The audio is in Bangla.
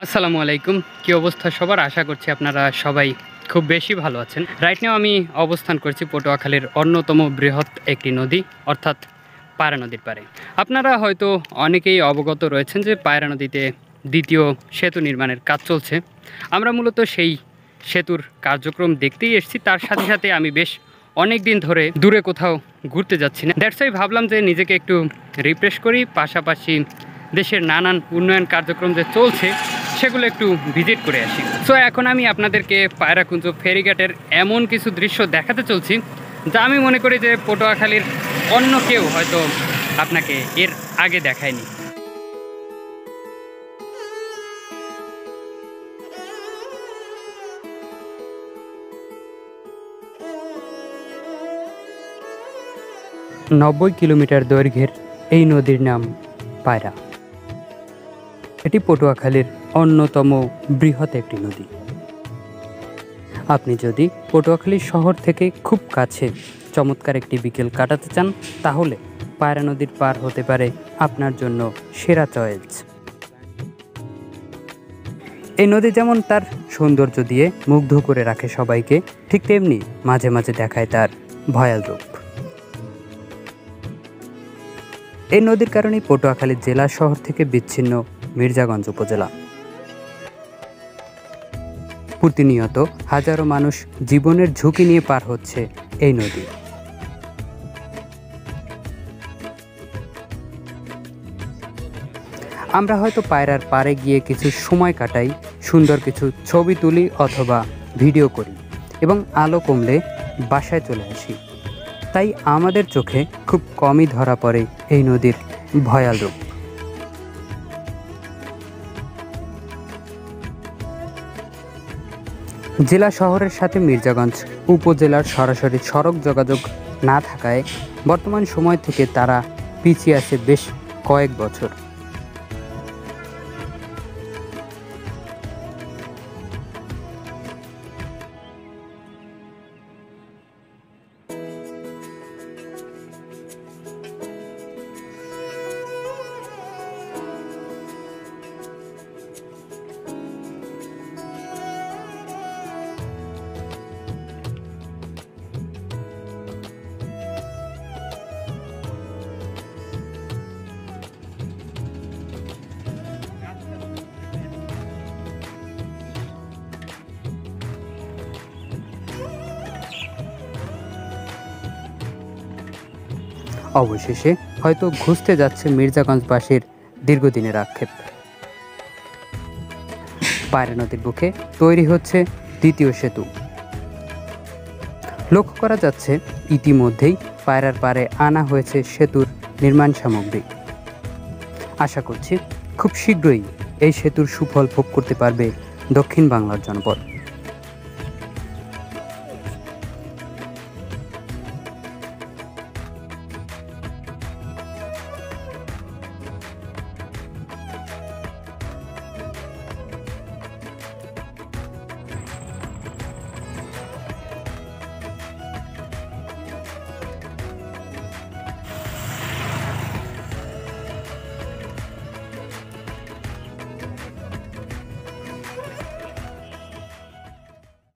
আসসালামু আলাইকুম। কি অবস্থা সবার? আশা করছি আপনারা সবাই খুব বেশি ভালো আছেন। রাইট নাও আমি অবস্থান করছি পটুয়াখালীর অন্যতম বৃহৎ একটি নদী অর্থাৎ পায়রা নদীর পাড়ে। আপনারা হয়তো অনেকেই অবগত রয়েছেন যে পায়রা নদীতে দ্বিতীয় সেতু নির্মাণের কাজ চলছে। আমরা মূলত সেই সেতুর কার্যক্রম দেখতেই এসেছি। তার সাথে সাথে আমি বেশ অনেক দিন ধরে দূরে কোথাও ঘুরতে যাচ্ছি না। দ্যাটস ওয়াই ভাবলাম যে নিজেকে একটু রিফ্রেশ করি, পাশাপাশি দেশের নানান উন্নয়ন কার্যক্রম যে চলছে সেগুলো একটু ভিজিট করে আসি। সো এখন আমি আপনাদেরকে পায়রাকুঞ্জ ফেরিঘাটের এমন কিছু দৃশ্য দেখাতে চলছি যা আমি মনে করি যে পটুয়াখালীর অন্য কেউ হয়তো আপনাকে এর আগে দেখায়নি। নব্বই কিলোমিটার দৈর্ঘ্যের এই নদীর নাম পায়রা। এটি পটুয়াখালীর অন্যতম বৃহৎ একটি নদী। আপনি যদি পটুয়াখালী শহর থেকে খুব কাছে চমৎকার একটি বিকেল কাটাতে চান তাহলে পায়রা নদীর পার হতে পারে আপনার জন্য সেরা চয়েস। এই নদী যেমন তার সৌন্দর্য দিয়ে মুগ্ধ করে রাখে সবাইকে, ঠিক তেমনি মাঝে মাঝে দেখায় তার ভয়াল রূপ। এই নদীর কারণেই পটুয়াখালী জেলা শহর থেকে বিচ্ছিন্ন মির্জাগঞ্জ উপজেলা। প্রতিনিয়ত হাজারো মানুষ জীবনের ঝুঁকি নিয়ে পার হচ্ছে এই নদী। আমরা হয়তো পায়রার পাড়ে গিয়ে কিছু সময় কাটাই, সুন্দর কিছু ছবি তুলি অথবা ভিডিও করি এবং আলো কমলে বাসায় চলে আসি। তাই আমাদের চোখে খুব কমই ধরা পড়ে এই নদীর ভয়াল রূপ। জেলা শহরের সাথে মির্জাগঞ্জ উপজেলার সরাসরি সড়ক যোগাযোগ না থাকায় বর্তমান সময় থেকে তারা পিছিয়ে আছে বেশ কয়েক বছর। অবশেষে হয়তো ঘুষতে যাচ্ছে মির্জাগঞ্জবাসীর দীর্ঘদিনের আক্ষেপ। পায়রা নদীর বুকে তৈরি হচ্ছে দ্বিতীয় সেতু। লক্ষ্য করা যাচ্ছে ইতিমধ্যেই পায়রার পাড়ে আনা হয়েছে সেতুর নির্মাণ সামগ্রী। আশা করছি খুব শীঘ্রই এই সেতুর সুফল ভোগ করতে পারবে দক্ষিণ বাংলার জনপদ।